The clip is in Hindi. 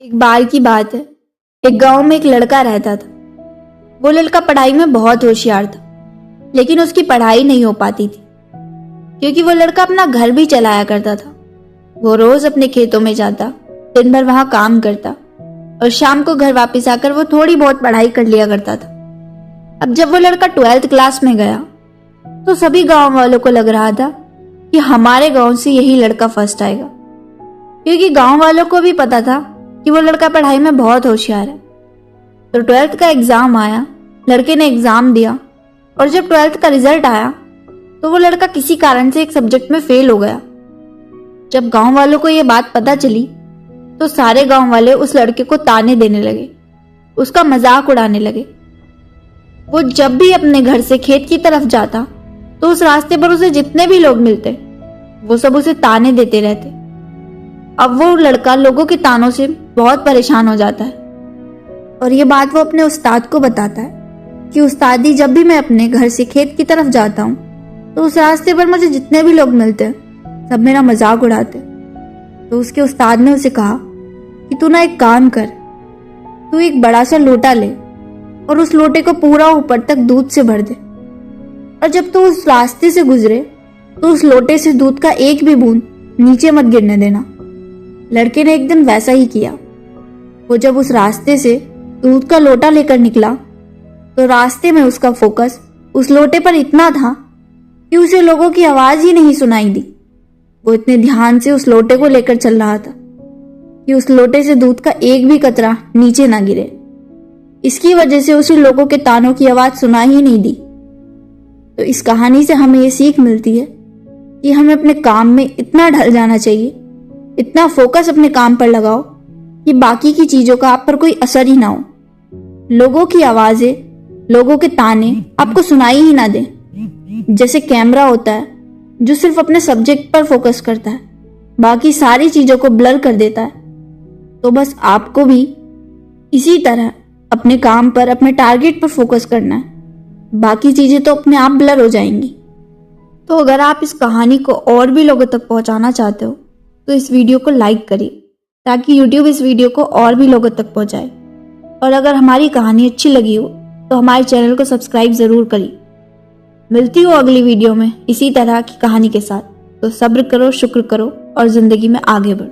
एक बार की बात है। एक गांव में एक लड़का रहता था। वो लड़का पढ़ाई में बहुत होशियार था, लेकिन उसकी पढ़ाई नहीं हो पाती थी क्योंकि वो लड़का अपना घर भी चलाया करता था। वो रोज अपने खेतों में जाता, दिन भर वहां काम करता और शाम को घर वापस आकर वो थोड़ी बहुत पढ़ाई कर लिया करता था। अब जब वो लड़का 12th क्लास में गया तो सभी गांव वालों को लग रहा था कि हमारे गांव से यही लड़का फर्स्ट आएगा, क्योंकि गांव वालों को भी पता था कि वो लड़का पढ़ाई में बहुत होशियार है। तो 12th का एग्जाम आया, लड़के ने एग्जाम दिया और जब 12th का रिजल्ट आया तो वो लड़का किसी कारण से एक सब्जेक्ट में फेल हो गया। जब गांव वालों को ये बात पता चली तो सारे गांव वाले उस लड़के को ताने देने लगे, उसका मजाक उड़ाने लगे। वो जब भी अपने घर से खेत की तरफ जाता तो उस रास्ते पर उसे जितने भी लोग मिलते वो सब उसे ताने देते रहते। अब वो लड़का लोगों के तानों से बहुत परेशान हो जाता है और ये बात वो अपने उस्ताद को बताता है कि उस्ताद जी, जब भी मैं अपने घर से खेत की तरफ जाता हूँ तो उस रास्ते पर मुझे जितने भी लोग मिलते हैं सब मेरा मजाक उड़ाते। तो उसके उस्ताद ने उसे कहा कि तू ना एक काम कर, तू एक बड़ा सा लोटा ले और उस लोटे को पूरा ऊपर तक दूध से भर दे और जब तू उस रास्ते से गुजरे तो उस लोटे से दूध का एक भी बूंद नीचे मत गिरने देना। लड़के ने एक दिन वैसा ही किया। वो जब उस रास्ते से दूध का लोटा लेकर निकला तो रास्ते में उसका फोकस उस लोटे पर इतना था कि उसे लोगों की आवाज ही नहीं सुनाई दी। वो इतने ध्यान से उस लोटे को लेकर चल रहा था कि उस लोटे से दूध का एक भी कतरा नीचे ना गिरे। इसकी वजह से उसे लोगों के तानों की आवाज सुनाई ही नहीं दी। तो इस कहानी से हमें ये सीख मिलती है कि हमें अपने काम में इतना ढल जाना चाहिए, इतना फोकस अपने काम पर लगाओ कि बाकी की चीजों का आप पर कोई असर ही ना हो। लोगों की आवाजें, लोगों के ताने आपको सुनाई ही ना दें। जैसे कैमरा होता है जो सिर्फ अपने सब्जेक्ट पर फोकस करता है, बाकी सारी चीजों को ब्लर कर देता है। तो बस आपको भी इसी तरह अपने काम पर, अपने टारगेट पर फोकस करना है, बाकी चीजें तो अपने आप ब्लर हो जाएंगी। तो अगर आप इस कहानी को और भी लोगों तक पहुंचाना चाहते हो तो इस वीडियो को लाइक करिए ताकि YouTube इस वीडियो को और भी लोगों तक पहुंचाए। और अगर हमारी कहानी अच्छी लगी हो तो हमारे चैनल को सब्सक्राइब जरूर करिए। मिलती हूँ अगली वीडियो में इसी तरह की कहानी के साथ। तो सब्र करो, शुक्र करो और जिंदगी में आगे बढ़ो।